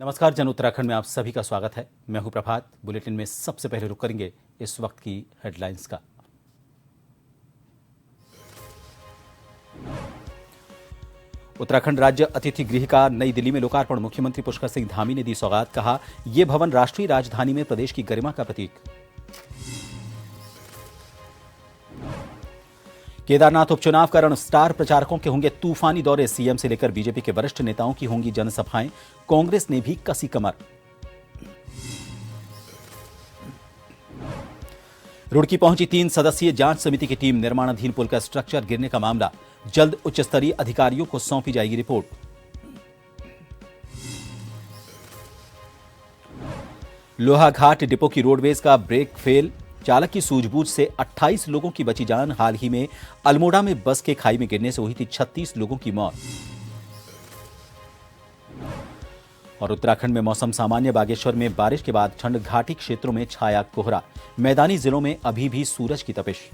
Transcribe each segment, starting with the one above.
नमस्कार। जन उत्तराखंड में आप सभी का स्वागत है। मैं हूं प्रभात। बुलेटिन में सबसे पहले रुक करेंगे इस वक्त की हेडलाइंस का। उत्तराखंड राज्य अतिथि गृह का नई दिल्ली में लोकार्पण। मुख्यमंत्री पुष्कर सिंह धामी ने दी सौगात। कहा, यह भवन राष्ट्रीय राजधानी में प्रदेश की गरिमा का प्रतीक। केदारनाथ उपचुनाव का रण। स्टार प्रचारकों के होंगे तूफानी दौरे। सीएम से लेकर बीजेपी के वरिष्ठ नेताओं की होंगी जनसभाएं। कांग्रेस ने भी कसी कमर। रुड़की पहुंची 3 सदस्यीय जांच समिति की टीम। निर्माणाधीन पुल का स्ट्रक्चर गिरने का मामला जल्द उच्च स्तरीय अधिकारियों को सौंपी जाएगी रिपोर्ट। लोहाघाट डिपो की रोडवेज का ब्रेक फेल। चालक की सूझबूझ से 28 लोगों की बची जान। हाल ही में अल्मोड़ा में बस के खाई में गिरने से हुई थी 36 लोगों की मौत। और उत्तराखंड में मौसम सामान्य। बागेश्वर में बारिश के बाद ठंड। घाटी क्षेत्रों में छाया कोहरा। मैदानी जिलों में अभी भी सूरज की तपिश।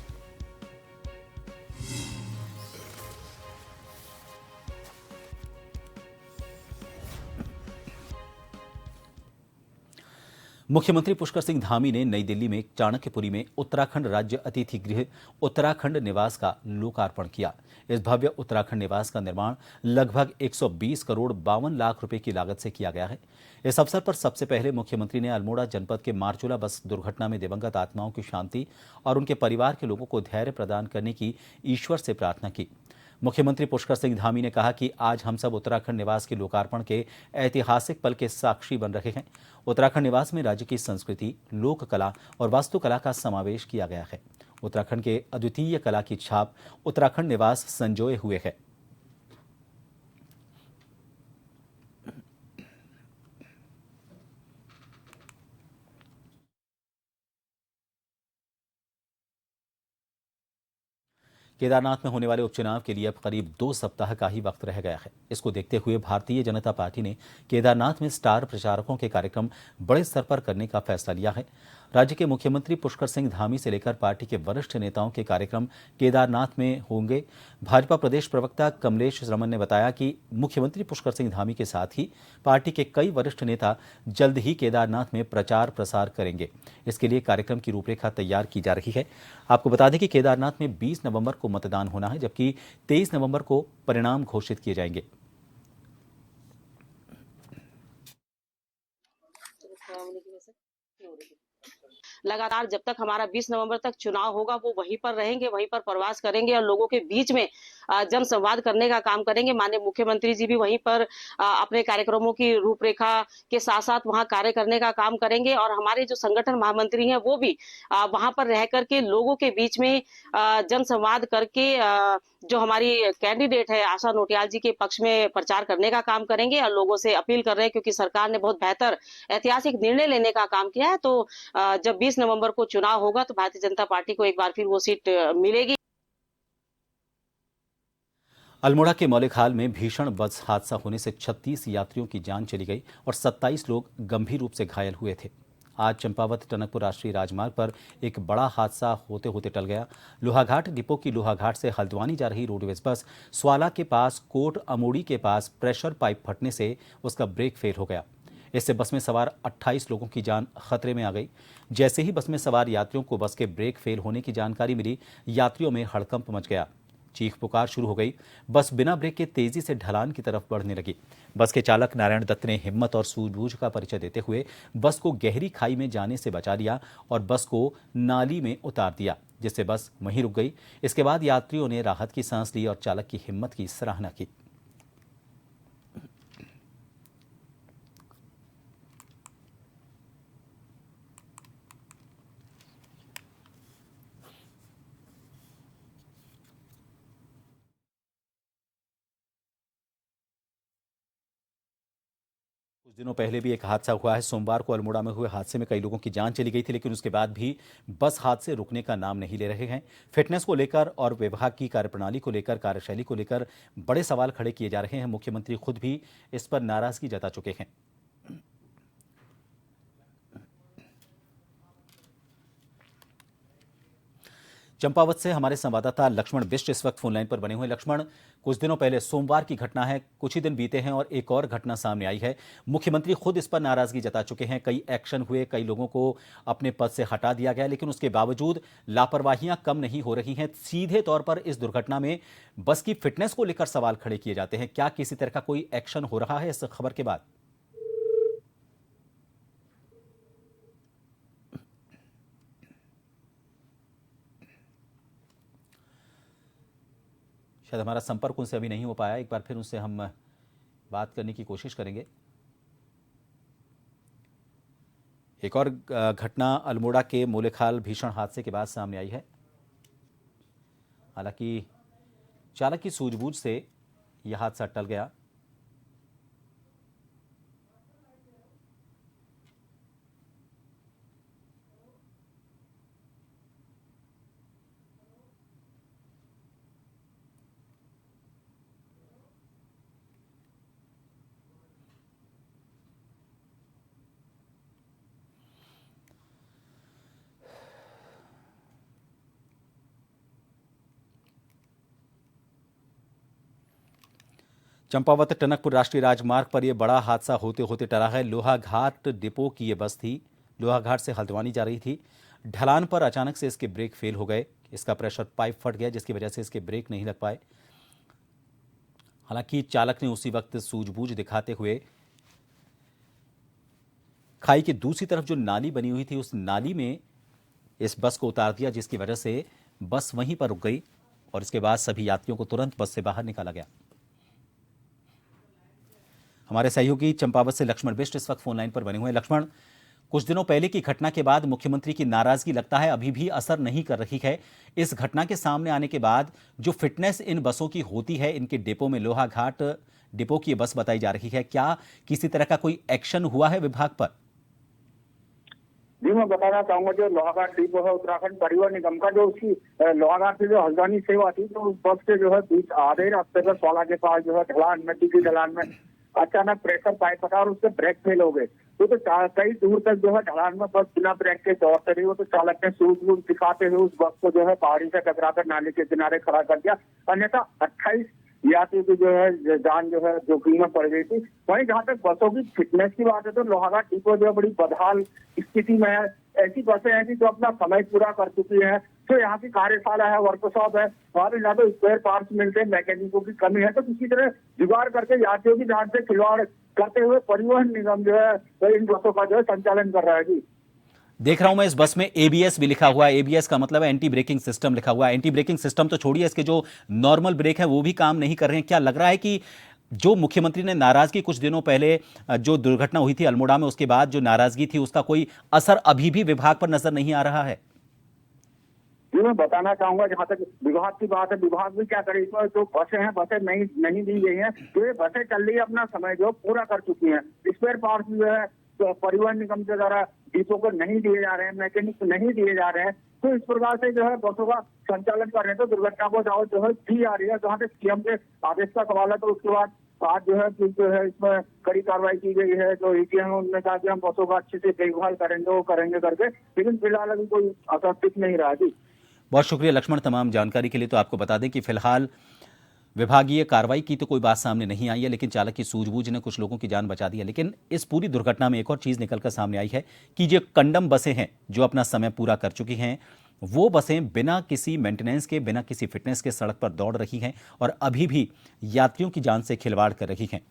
मुख्यमंत्री पुष्कर सिंह धामी ने नई दिल्ली में चाणक्यपुरी में उत्तराखंड राज्य अतिथि गृह उत्तराखंड निवास का लोकार्पण किया। इस भव्य उत्तराखंड निवास का निर्माण लगभग 120 करोड़ 52 लाख रुपए की लागत से किया गया है। इस अवसर पर सबसे पहले मुख्यमंत्री ने अल्मोड़ा जनपद के मारचूला बस दुर्घटना में दिवंगत आत्माओं की शांति और उनके परिवार के लोगों को धैर्य प्रदान करने की ईश्वर से प्रार्थना की। मुख्यमंत्री पुष्कर सिंह धामी ने कहा कि आज हम सब उत्तराखंड निवास के लोकार्पण के ऐतिहासिक पल के साक्षी बन रहे हैं। उत्तराखंड निवास में राज्य की संस्कृति, लोक कला और वास्तुकला का समावेश किया गया है। उत्तराखंड के अद्वितीय कला की छाप उत्तराखंड निवास संजोए हुए है। केदारनाथ में होने वाले उपचुनाव के लिए अब करीब 2 सप्ताह का ही वक्त रह गया है। इसको देखते हुए भारतीय जनता पार्टी ने केदारनाथ में स्टार प्रचारकों के कार्यक्रम बड़े स्तर पर करने का फैसला लिया है। राज्य के मुख्यमंत्री पुष्कर सिंह धामी से लेकर पार्टी के वरिष्ठ नेताओं के कार्यक्रम केदारनाथ में होंगे। भाजपा प्रदेश प्रवक्ता कमलेश रमन ने बताया कि मुख्यमंत्री पुष्कर सिंह धामी के साथ ही पार्टी के कई वरिष्ठ नेता जल्द ही केदारनाथ में प्रचार प्रसार करेंगे। इसके लिए कार्यक्रम की रूपरेखा तैयार की जा रही है। आपको बता दें कि केदारनाथ में 20 नवंबर को मतदान होना है, जबकि 23 नवंबर को परिणाम घोषित किए जाएंगे। लगातार जब तक हमारा 20 नवंबर तक चुनाव होगा वो वहीं पर रहेंगे, वहीं पर प्रवास करेंगे और लोगों के बीच में जन संवाद करने का काम करेंगे। माननीय मुख्यमंत्री जी भी वहीं पर अपने कार्यक्रमों की रूपरेखा के साथ साथ वहां कार्य करने का काम करेंगे और हमारे जो संगठन महामंत्री हैं वो भी वहां पर रह करके लोगों के बीच में जन संवाद करके जो हमारी कैंडिडेट है आशा नोटियाल जी के पक्ष में प्रचार करने का काम करेंगे और लोगों से अपील कर रहे हैं, क्योंकि सरकार ने बहुत बेहतर ऐतिहासिक निर्णय लेने का काम किया है। तो जब 20 नवंबर को चुनाव होगा तो भारतीय जनता पार्टी को एक बार फिर वो सीट मिलेगी। अल्मोड़ा के मौलिकहाल में भीषण बस हादसा होने से 36 यात्रियों की जान चली गई और 27 लोग गंभीर रूप से घायल हुए थे। आज चंपावत टनकपुर राष्ट्रीय राजमार्ग पर एक बड़ा हादसा होते होते टल गया। लोहाघाट डिपो की लोहाघाट से हल्द्वानी जा रही रोडवेज बस स्वाला के पास कोट अमोड़ी के पास प्रेशर पाइप फटने से उसका ब्रेक फेल हो गया। इससे बस में सवार 28 लोगों की जान खतरे में आ गई। जैसे ही बस में सवार यात्रियों को बस के ब्रेक फेल होने की जानकारी मिली, यात्रियों में हड़कंप मच गया। चीख पुकार शुरू हो गई। बस बिना ब्रेक के तेजी से ढलान की तरफ बढ़ने लगी। बस के चालक नारायण दत्त ने हिम्मत और सूझबूझ का परिचय देते हुए बस को गहरी खाई में जाने से बचा लिया और बस को नाली में उतार दिया, जिससे बस वहीं रुक गई। इसके बाद यात्रियों ने राहत की सांस ली और चालक की हिम्मत की सराहना की। कुछ दिनों पहले भी एक हादसा हुआ है। सोमवार को अल्मोड़ा में हुए हादसे में कई लोगों की जान चली गई थी, लेकिन उसके बाद भी बस हादसे रुकने का नाम नहीं ले रहे हैं। फिटनेस को लेकर और विभाग की कार्यप्रणाली को लेकर, कार्यशैली को लेकर बड़े सवाल खड़े किए जा रहे हैं। मुख्यमंत्री खुद भी इस पर नाराजगी जता चुके हैं। चंपावत से हमारे संवाददाता लक्ष्मण बिष्ट इस वक्त फोन लाइन पर बने हुए। लक्ष्मण, कुछ दिनों पहले सोमवार की घटना है, कुछ ही दिन बीते हैं और एक और घटना सामने आई है। मुख्यमंत्री खुद इस पर नाराजगी जता चुके हैं, कई एक्शन हुए, कई लोगों को अपने पद से हटा दिया गया, लेकिन उसके बावजूद लापरवाहियां कम नहीं हो रही हैं। सीधे तौर पर इस दुर्घटना में बस की फिटनेस को लेकर सवाल खड़े किए जाते हैं। क्या किसी तरह का कोई एक्शन हो रहा है इस खबर के बाद? शायद हमारा संपर्क उनसे अभी नहीं हो पाया, एक बार फिर उनसे हम बात करने की कोशिश करेंगे। एक और घटना अल्मोड़ा के मोलेखाल भीषण हादसे के बाद सामने आई है। हालांकि चालक की सूझबूझ से यह हादसा टल गया। चंपावत टनकपुर राष्ट्रीय राजमार्ग पर यह बड़ा हादसा होते होते टला है। लोहाघाट डिपो की यह बस थी, लोहाघाट से हल्द्वानी जा रही थी। ढलान पर अचानक से इसके ब्रेक फेल हो गए, इसका प्रेशर पाइप फट गया, जिसकी वजह से इसके ब्रेक नहीं लग पाए। हालांकि चालक ने उसी वक्त सूझबूझ दिखाते हुए खाई की दूसरी तरफ जो नाली बनी हुई थी, उस नाली में इस बस को उतार दिया, जिसकी वजह से बस वहीं पर रुक गई और इसके बाद सभी यात्रियों को तुरंत बस से बाहर निकाला गया। हमारे सहयोगी चंपावत से लक्ष्मण बिष्ट इस वक्त फोन लाइन पर बने हुए हैं। लक्ष्मण, कुछ दिनों पहले की घटना के बाद मुख्यमंत्री की नाराजगी लगता है अभी भी असर नहीं कर रही है। इस घटना के सामने आने के बाद जो फिटनेस इन बसों की होती है, इनके डिपो में, लोहाघाट डिपो की बस बताई जा रही है, क्या किसी तरह का कोई एक्शन हुआ है विभाग पर? जी, मैं बताना चाहूंगा, जो लोहाघाट डिपो है उत्तराखंड परिवहन निगम का, जो उसकी लोहाघाट से जो हल्द्वानी सेवा थी, तो उस बस के जो है बीच आधे रास्ते पर स्वाला के पास जो है ढलान में, टिकी ढलान में अचानक प्रेशर पाइप फटा और उससे ब्रेक फेल हो गए। तो कई दूर तक जो है ढलान में बस बिना ब्रेक के दौड़ते रही। वो तो चालक ने सूझबूझ दिखाते हुए उस बस को जो है पहाड़ी से टकराकर नाले के किनारे खड़ा कर दिया, अन्यथा 28 यात्री की जो है जान जो है जोखिम में पड़ गई थी। वहीं जहाँ तक बसों की फिटनेस की बात है, तो लोहाघाट डिपो जो है बड़ी बदहाल स्थिति में है। ऐसी बसें हैं कि जो अपना समय पूरा कर चुकी है, तो यहाँ की कार्यशाला है, वर्कशॉप है, वहाँ भी ना तो स्पेयर पार्ट्स मिलते हैं, मैकेनिकों की कमी है, तो किसी तरह जुगाड़ करके यात्रियों की जान से खिलवाड़ करते हुए परिवहन निगम जो है इन बसों का जो है संचालन कर रहा है। जी, देख रहा हूं मैं इस बस में एबीएस भी लिखा हुआ है। एबीएस का मतलब है एंटी ब्रेकिंग सिस्टम लिखा हुआ है। एंटी ब्रेकिंग सिस्टम तो छोड़िए, इसके जो नॉर्मल ब्रेक है वो भी काम नहीं कर रहे हैं। क्या लग रहा है कि जो मुख्यमंत्री ने नाराजगी कुछ दिनों पहले जो दुर्घटना हुई थी अल्मोड़ा में, उसके बाद जो नाराजगी थी, उसका कोई असर अभी भी विभाग पर नजर नहीं आ रहा है? जी, मैं बताना चाहूंगा, जहाँ तक विभाग की बात है, विभाग भी क्या करे, इसमें जो बसें हैं, बसें नहीं दी गई हैं, तो ये बसें चल रही है, अपना समय जो पूरा कर चुकी हैं। स्पेयर पार्ट्स जो है तो परिवहन निगम के द्वारा डिपो को नहीं दिए जा रहे हैं, मैकेनिक को नहीं दिए जा रहे हैं, तो इस प्रकार से जो है बसों का संचालन कर रहे हैं, तो दुर्घटना को जो है दी आ रही है। जहाँ तक सीएम के आदेश का सवाल है, तो उसके बाद आज जो है इसमें कड़ी कार्रवाई की गई है। जो ईटीएम है उन्होंने कहा कि हम बसों का अच्छे से देखभाल करेंगे, वो करेंगे करके, लेकिन फिलहाल अभी कोई असर दिख नहीं रहा। जी, बहुत शुक्रिया लक्ष्मण तमाम जानकारी के लिए। तो आपको बता दें कि फिलहाल विभागीय कार्रवाई की तो कोई बात सामने नहीं आई है, लेकिन चालक की सूझबूझ ने कुछ लोगों की जान बचा दी है। लेकिन इस पूरी दुर्घटना में एक और चीज निकलकर सामने आई है कि जो कंडम बसें हैं, जो अपना समय पूरा कर चुकी हैं, वो बसें बिना किसी मेंटेनेंस के, बिना किसी फिटनेस के सड़क पर दौड़ रही हैं और अभी भी यात्रियों की जान से खिलवाड़ कर रही हैं।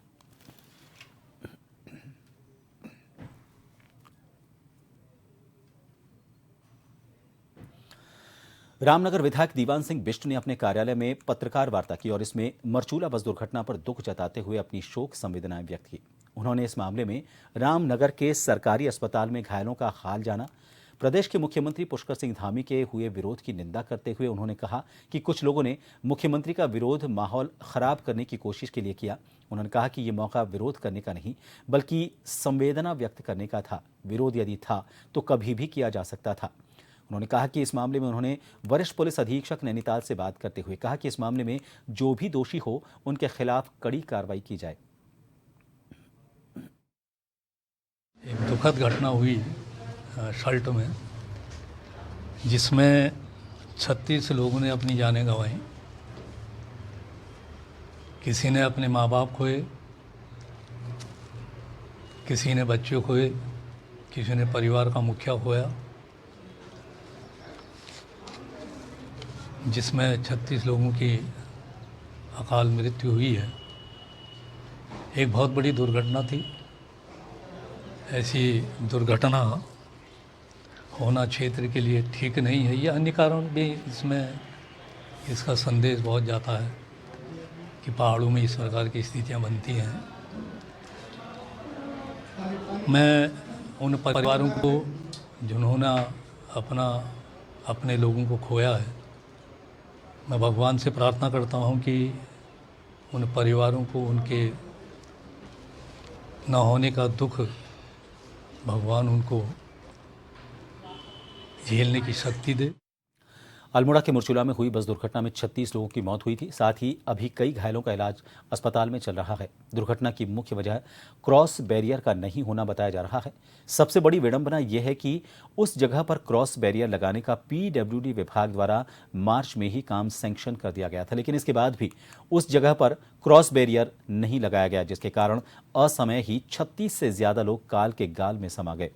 रामनगर विधायक दीवान सिंह बिष्ट ने अपने कार्यालय में पत्रकार वार्ता की और इसमें मरचूला बस दुर्घटना पर दुख जताते हुए अपनी शोक संवेदनाएं व्यक्त की। उन्होंने इस मामले में रामनगर के सरकारी अस्पताल में घायलों का हाल जाना। प्रदेश के मुख्यमंत्री पुष्कर सिंह धामी के हुए विरोध की निंदा करते हुए उन्होंने कहा कि कुछ लोगों ने मुख्यमंत्री का विरोध माहौल खराब करने की कोशिश के लिए किया। उन्होंने कहा कि ये मौका विरोध करने का नहीं, बल्कि संवेदना व्यक्त करने का था। विरोध यदि था तो कभी भी किया जा सकता था। उन्होंने कहा कि इस मामले में उन्होंने वरिष्ठ पुलिस अधीक्षक नैनीताल से बात करते हुए कहा कि इस मामले में जो भी दोषी हो, उनके खिलाफ कड़ी कार्रवाई की जाए। एक दुखद घटना हुई सल्ट में, जिसमें 36 लोगों ने अपनी जानें गंवाई। किसी ने अपने माँ बाप खोए, किसी ने बच्चे खोए, किसी ने परिवार का मुखिया खोया, जिसमें 36 लोगों की अकाल मृत्यु हुई है। एक बहुत बड़ी दुर्घटना थी। ऐसी दुर्घटना होना क्षेत्र के लिए ठीक नहीं है। ये अन्य कारण भी इसमें इसका संदेश बहुत जाता है कि पहाड़ों में इस प्रकार की स्थितियां बनती हैं। मैं उन परिवारों को जिन्होंने अपने लोगों को खोया है, मैं भगवान से प्रार्थना करता हूं कि उन परिवारों को उनके न होने का दुख भगवान उनको झेलने की शक्ति दे। अल्मोड़ा के मुरचुला में हुई बस दुर्घटना में 36 लोगों की मौत हुई थी। साथ ही अभी कई घायलों का इलाज अस्पताल में चल रहा है। दुर्घटना की मुख्य वजह क्रॉस बैरियर का नहीं होना बताया जा रहा है। सबसे बड़ी विडंबना यह है कि उस जगह पर क्रॉस बैरियर लगाने का पीडब्ल्यूडी विभाग द्वारा मार्च में ही काम सैंक्शन कर दिया गया था, लेकिन इसके बाद भी उस जगह पर क्रॉस बैरियर नहीं लगाया गया, जिसके कारण असमय ही 36 से ज्यादा लोग काल के गाल में समा गए।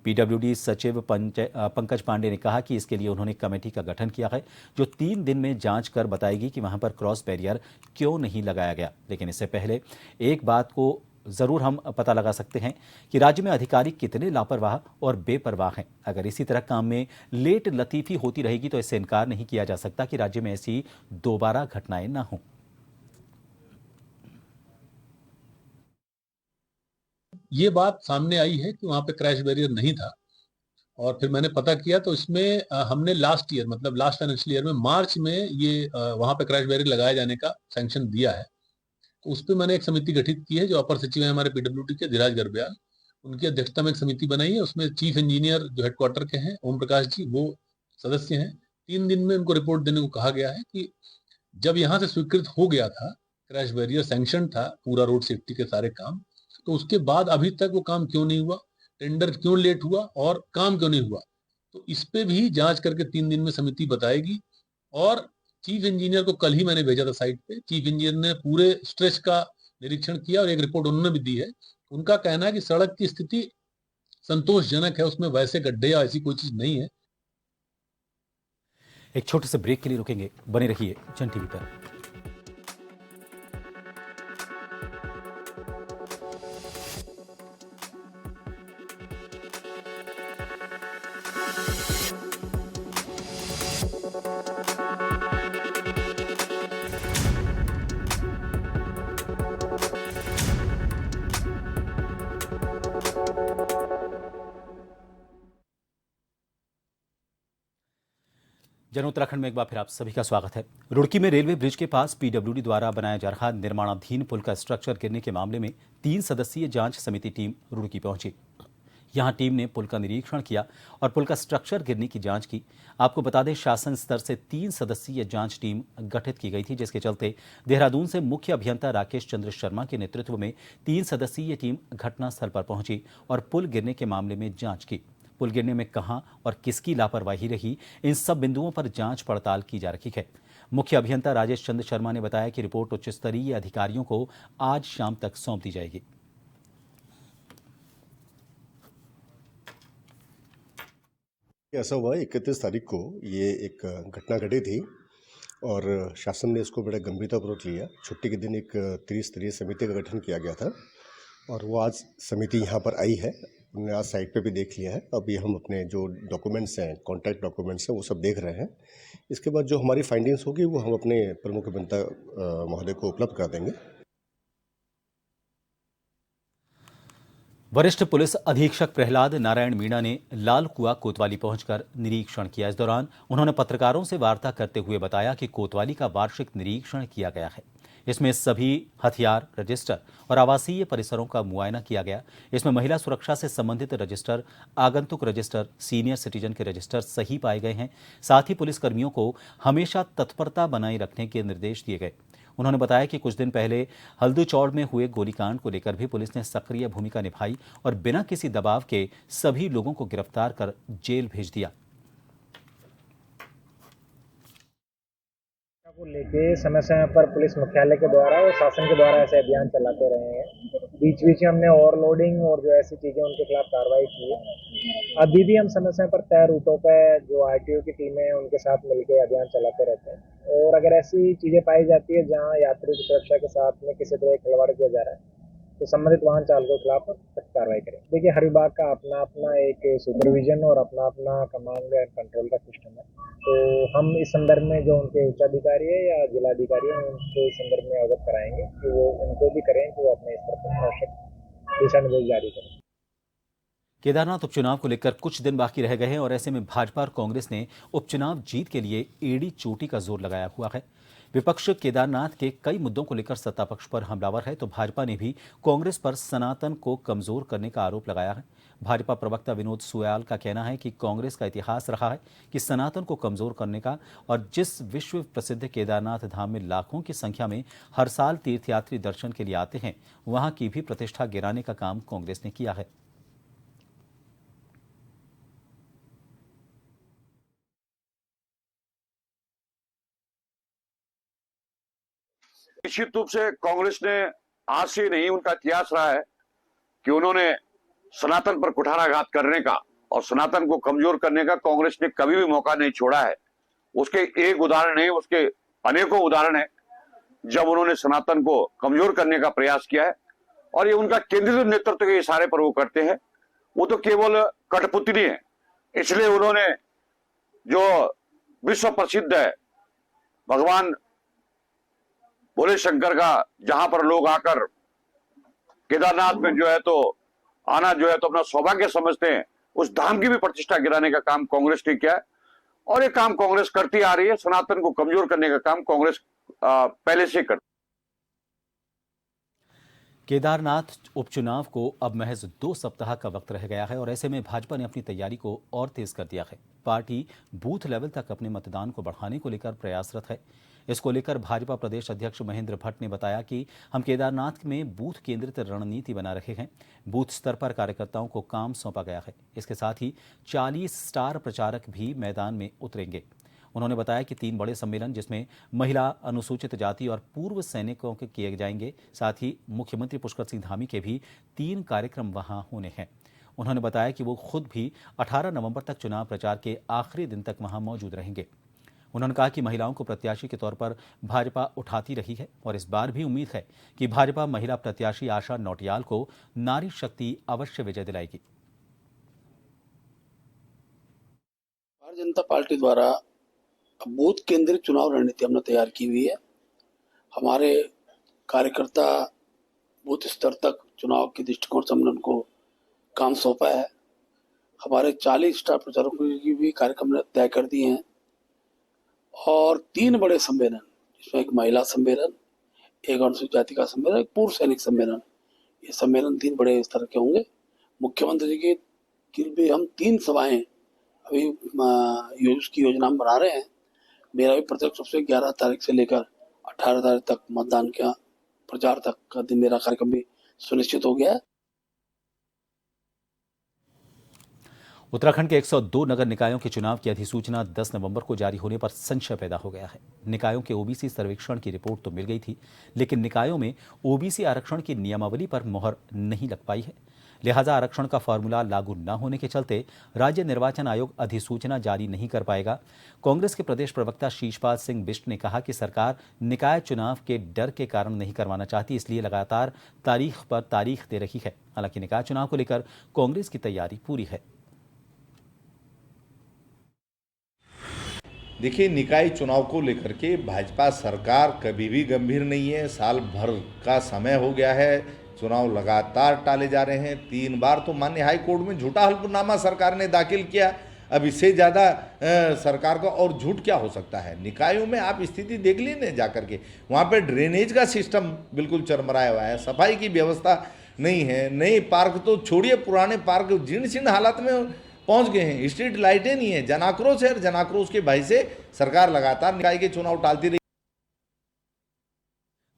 पीडब्ल्यूडी सचिव पंकज पांडे ने कहा कि इसके लिए उन्होंने कमेटी का गठन किया है, जो 3 दिन में जांच कर बताएगी कि वहां पर क्रॉस बैरियर क्यों नहीं लगाया गया। लेकिन इससे पहले एक बात को जरूर हम पता लगा सकते हैं कि राज्य में अधिकारी कितने लापरवाह और बेपरवाह हैं। अगर इसी तरह काम में लेट लतीफी होती रहेगी तो इससे इनकार नहीं किया जा सकता कि राज्य में ऐसी दोबारा घटनाएं ना हों। ये बात सामने आई है कि वहां पे क्रैश बैरियर नहीं था, और फिर मैंने पता किया तो इसमें हमने लास्ट ईयर मतलब लास्ट फाइनेंशियल ईयर में मार्च में ये वहां पे क्रैश बैरियर लगाए जाने का सैंक्शन दिया है। तो उस पर मैंने एक समिति गठित की है, जो अपर सचिव है हमारे पीडब्ल्यूडी के धीराज गर्ब्याल, उनकी अध्यक्षता में एक समिति बनाई है। उसमें चीफ इंजीनियर जो हेडक्वार्टर के हैं ओम प्रकाश जी, वो सदस्य हैं। 3 दिन में उनको रिपोर्ट देने को कहा गया है कि जब यहाँ से स्वीकृत हो गया था, क्रैश बैरियर सैंक्शन था, पूरा रोड सेफ्टी के सारे काम, तो उसके बाद अभी तक वो काम क्यों नहीं हुआ, टेंडर क्यों लेट हुआ और काम क्यों नहीं हुआ। तो इस पे भी जांच करके 3 दिन में समिति बताएगी। और चीफ इंजीनियर को कल ही मैंने भेजा था साइट पे। चीफ इंजीनियर ने पूरे स्ट्रेच का निरीक्षण किया और एक रिपोर्ट उन्होंने भी दी है। उनका कहना है कि सड़क की स्थिति संतोषजनक है, उसमें वैसे गड्ढे या ऐसी कोई चीज नहीं है। एक छोटे से ब्रेक के लिए रुकेंगे, बने रहिए जन टीवी पर। जन उत्तराखंड में एक बार फिर आप सभी का स्वागत है। रुड़की में रेलवे ब्रिज के पास पीडब्ल्यूडी द्वारा बनाया जा रहा निर्माणाधीन पुल का स्ट्रक्चर गिरने के मामले में 3 सदस्यीय जांच समिति टीम रुड़की पहुंची। यहां टीम ने पुल का निरीक्षण किया और पुल का स्ट्रक्चर गिरने की जांच की। आपको बता दें, शासन स्तर से 3 सदस्यीय जांच टीम गठित की गई थी, जिसके चलते देहरादून से मुख्य अभियंता राकेश चंद्र शर्मा के नेतृत्व में 3 सदस्यीय टीम घटनास्थल पर पहुंची और पुल गिरने के मामले में जांच की। पुल गिरने में कहां और किसकी लापरवाही रही, इन सब बिंदुओं पर जांच पड़ताल की जा रही है। मुख्य अभियंता राजेश चंद्र शर्मा ने बताया कि रिपोर्ट उच्च स्तरीय अधिकारियों को आज शाम तक सौंप दी जाएगी। ऐसा हुआ 31 तारीख को ये एक घटना घटी थी और शासन ने इसको बड़ा गंभीरतापूर्वक लिया। छुट्टी के दिन एक त्रिस्तरीय समिति का गठन किया गया था और वो आज समिति यहाँ पर आई है। उन्होंने आज साइट पे भी देख लिया है। अभी हम अपने जो डॉक्यूमेंट्स हैं, कॉन्ट्रैक्ट डॉक्यूमेंट्स हैं, वो सब देख रहे हैं। इसके बाद जो हमारी फाइंडिंग्स होगी वो हम अपने प्रमुख अभियंता महोदय को उपलब्ध कर देंगे। वरिष्ठ पुलिस अधीक्षक प्रहलाद नारायण मीणा ने लाल कुआं कोतवाली पहुंचकर निरीक्षण किया। इस दौरान उन्होंने पत्रकारों से वार्ता करते हुए बताया कि कोतवाली का वार्षिक निरीक्षण किया गया है। इसमें सभी हथियार रजिस्टर और आवासीय परिसरों का मुआयना किया गया। इसमें महिला सुरक्षा से संबंधित रजिस्टर, आगंतुक रजिस्टर, सीनियर सिटीजन के रजिस्टर सही पाए गए हैं। साथ ही पुलिसकर्मियों को हमेशा तत्परता बनाए रखने के निर्देश दिए गए। उन्होंने बताया कि कुछ दिन पहले हल्दूचौड़ में हुए गोलीकांड को लेकर भी पुलिस ने सक्रिय भूमिका निभाई और बिना किसी दबाव के सभी लोगों को गिरफ्तार कर जेल भेज दिया। को लेके समय समय पर पुलिस मुख्यालय के द्वारा और शासन के द्वारा ऐसे अभियान चलाते रहे हैं। बीच बीच में हमने ओवरलोडिंग और जो ऐसी चीजें उनके खिलाफ कार्रवाई की है। अभी भी हम समय समय पर तय रूटों पे जो आरटीओ की टीमें हैं उनके साथ मिलकर अभियान चलाते रहते हैं और अगर ऐसी चीजें पाई जाती है जहां यात्रियों की सुरक्षा के साथ में किसी तरह खिलवाड़ किया जा रहा है तो संबंधित वाहन चालकों के खिलाफ सख्त कार्रवाई करें। देखिए, हर विभाग का अपना अपना एक सुपरविजन और अपना अपना कमांड एंड कंट्रोल का सिस्टम है, तो हम इस संदर्भ में जो उनके उच्चाधिकारी है या जिलाधिकारी है उनको इस संदर्भ में अवगत कराएंगे कि वो उनको भी करें कि वो अपने स्तर पर आवश्यक दिशा निर्देश जारी करें। केदारनाथ उपचुनाव को लेकर कुछ दिन बाकी रह गए हैं और ऐसे में भाजपा और कांग्रेस ने उपचुनाव जीत के लिए एड़ी चोटी का जोर लगाया हुआ है। विपक्ष केदारनाथ के कई मुद्दों को लेकर सत्ता पक्ष पर हमलावर है तो भाजपा ने भी कांग्रेस पर सनातन को कमजोर करने का आरोप लगाया है। भाजपा प्रवक्ता विनोद सुयाल का कहना है कि कांग्रेस का इतिहास रहा है कि सनातन को कमजोर करने का, और जिस विश्व प्रसिद्ध केदारनाथ धाम में लाखों की संख्या में हर साल तीर्थयात्री दर्शन के लिए आते हैं, वहां की भी प्रतिष्ठा गिराने का काम कांग्रेस ने किया है। निश्चित रूप से कांग्रेस ने आज से नहीं, उनका इतिहास रहा है कि उन्होंने सनातन पर कुठाराघात करने का और सनातन को कमजोर करने का कांग्रेस ने कभी भी मौका नहीं छोड़ा है। उसके एक उदाहरण है, उसके अनेकों उदाहरण है जब उन्होंने सनातन को कमजोर करने का प्रयास किया है और ये उनका केंद्रीय नेतृत्व के इशारे पर वो करते हैं। वो तो केवल कठपुतली है, इसलिए उन्होंने जो विश्व प्रसिद्ध है भगवान भोले शंकर का, जहां पर लोग आकर केदारनाथ में जो है तो आना जो है तो अपना सौभाग्य समझते हैं, उस धाम की भी प्रतिष्ठा गिराने का काम कांग्रेस ने किया है और ये काम कांग्रेस करती आ रही है। सनातन को कमजोर करने का काम कांग्रेस पहले से करती। केदारनाथ उपचुनाव को अब महज 2 सप्ताह का वक्त रह गया है और ऐसे में भाजपा ने अपनी तैयारी को और तेज कर दिया है। पार्टी बूथ लेवल तक अपने मतदान को बढ़ाने को लेकर प्रयासरत है। इसको लेकर भाजपा प्रदेश अध्यक्ष महेंद्र भट्ट ने बताया कि हम केदारनाथ में बूथ केंद्रित रणनीति बना रहे हैं। बूथ स्तर पर कार्यकर्ताओं को काम सौंपा गया है। इसके साथ ही 40 स्टार प्रचारक भी मैदान में उतरेंगे। उन्होंने बताया कि 3 बड़े सम्मेलन जिसमें महिला, अनुसूचित जाति और पूर्व सैनिकों के किए जाएंगे, साथ ही मुख्यमंत्री पुष्कर सिंह धामी के भी 3 कार्यक्रम वहां होने हैं। उन्होंने बताया कि वो खुद भी 18 नवंबर तक चुनाव प्रचार के आखिरी दिन तक वहां मौजूद रहेंगे। उन्होंने कहा कि महिलाओं को प्रत्याशी के तौर पर भाजपा उठाती रही है और इस बार भी उम्मीद है कि भाजपा महिला प्रत्याशी आशा नौटियाल को नारी शक्ति अवश्य विजय दिलाएगी। भारतीय जनता पार्टी द्वारा बूथ केंद्रित चुनाव रणनीति हमने तैयार की हुई है। हमारे कार्यकर्ता बूथ स्तर तक चुनाव के दृष्टिकोण से हमने उनको काम सौंपा है। हमारे 40 स्टार प्रचारकों की भी कार्यक्रम तय कर दिए हैं और 3 बड़े सम्मेलन, जिसमें एक महिला सम्मेलन, एक अनुसूचित जाति का सम्मेलन, एक पूर्व सैनिक सम्मेलन, ये सम्मेलन 3 बड़े स्तर के होंगे। मुख्यमंत्री जी की भी हम 3 सभाएं अभी उसकी योजना हम बना रहे हैं। मेरा भी प्रत्यक्ष रूप से 11 तारीख से लेकर 18 तारीख तक मतदान का प्रचार तक का दिन मेरा कार्यक्रम भी सुनिश्चित हो गया है। उत्तराखंड के 102 नगर निकायों के चुनाव की अधिसूचना 10 नवंबर को जारी होने पर संशय पैदा हो गया है। निकायों के ओबीसी सर्वेक्षण की रिपोर्ट तो मिल गई थी, लेकिन निकायों में ओबीसी आरक्षण की नियमावली पर मुहर नहीं लग पाई है। लिहाजा आरक्षण का फॉर्मूला लागू न होने के चलते राज्य निर्वाचन आयोग अधिसूचना जारी नहीं कर पाएगा। कांग्रेस के प्रदेश प्रवक्ता शीशपाल सिंह बिष्ट ने कहा कि सरकार निकाय चुनाव के डर के कारण नहीं करवाना चाहती, इसलिए लगातार तारीख पर तारीख दे रही है। हालांकि निकाय चुनाव को लेकर कांग्रेस की तैयारी पूरी है। देखिए, निकाय चुनाव को लेकर के भाजपा सरकार कभी भी गंभीर नहीं है। साल भर का समय हो गया है, चुनाव लगातार टाले जा रहे हैं। 3 बार तो माननीय हाई कोर्ट में झूठा हलफनामा सरकार ने दाखिल किया। अब इससे ज़्यादा सरकार का और झूठ क्या हो सकता है। निकायों में आप स्थिति देख लीजिए जा करके, वहाँ पे ड्रेनेज का सिस्टम बिल्कुल चरमराया हुआ है, सफाई की व्यवस्था नहीं है। नए पार्क तो छोड़िए, पुराने पार्क जीर्ण शीर्ण हालत में पहुंच गए हैं, स्ट्रीट लाइटें नहीं है। जनाक्रोश है, जनाक्रोश के भय से सरकार लगातार निकाय के चुनाव टालती रही।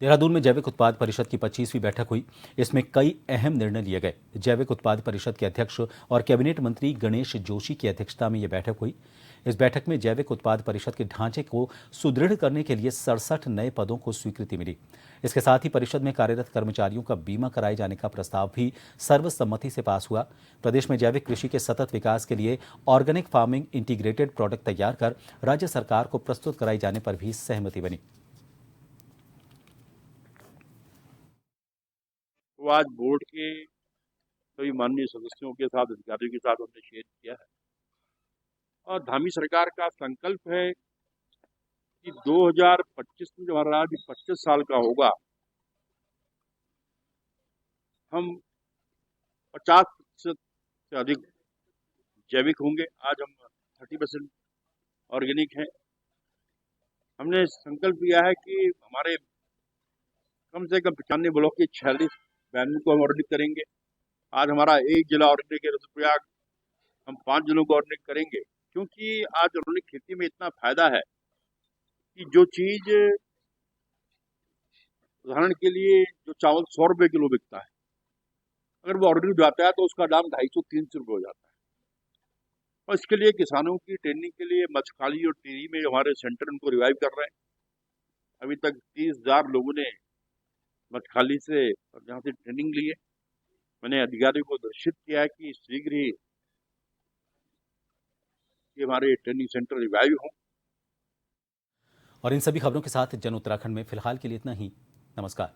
देहरादून में जैविक उत्पाद परिषद की 25वीं बैठक हुई। इसमें कई अहम निर्णय लिए गए। जैविक उत्पाद परिषद के अध्यक्ष और कैबिनेट मंत्री गणेश जोशी की अध्यक्षता में यह बैठक हुई। इस बैठक में जैविक उत्पाद परिषद के ढांचे को सुदृढ़ करने के लिए 67 नए पदों को स्वीकृति मिली। इसके साथ ही परिषद में कार्यरत कर्मचारियों का बीमा कराए जाने का प्रस्ताव भी सर्वसम्मति से पास हुआ। प्रदेश में जैविक कृषि के सतत विकास के लिए ऑर्गेनिक फार्मिंग इंटीग्रेटेड प्रोडक्ट तैयार कर राज्य सरकार को प्रस्तुत कराए जाने पर भी सहमति बनी। तो आज बोर्ड के सभी माननीय सदस्यों के साथ, अधिकारियों के साथ हमने शेयर किया है और धामी सरकार का संकल्प है कि 2025 में जब हमारा राज्य 25 साल का होगा, हम 50% से अधिक जैविक होंगे। आज हम 30% ऑर्गेनिक हैं। हमने संकल्प लिया है कि हमारे कम से कम 95 ब्लॉक के 46 वैन को हम ऑर्गेनिक करेंगे। आज हमारा एक जिला ऑर्गेनिक है रुद्रप्रयाग, हम 5 जिलों को ऑर्गेनिक करेंगे, क्योंकि आज ऑर्गेनिक खेती में इतना फायदा है कि जो चीज उदाहरण के लिए जो चावल 100 रुपए किलो बिकता है, अगर वो ऑर्गेनिक जाता है तो उसका दाम 250-300 रुपये हो जाता है। और इसके लिए किसानों की ट्रेनिंग के लिए मच्छखाली और टिहरी में हमारे सेंटर उनको रिवाइव कर रहे हैं। अभी तक 30,000 लोगों ने मच्छखाली से और जहाँ से ट्रेनिंग ली है। मैंने अधिकारियों को निर्देशित किया है कि शीघ्र ही हमारे ट्रेनिंग सेंटर रिवाइव हों। और इन सभी खबरों के साथ जन उत्तराखंड में फिलहाल के लिए इतना ही। नमस्कार।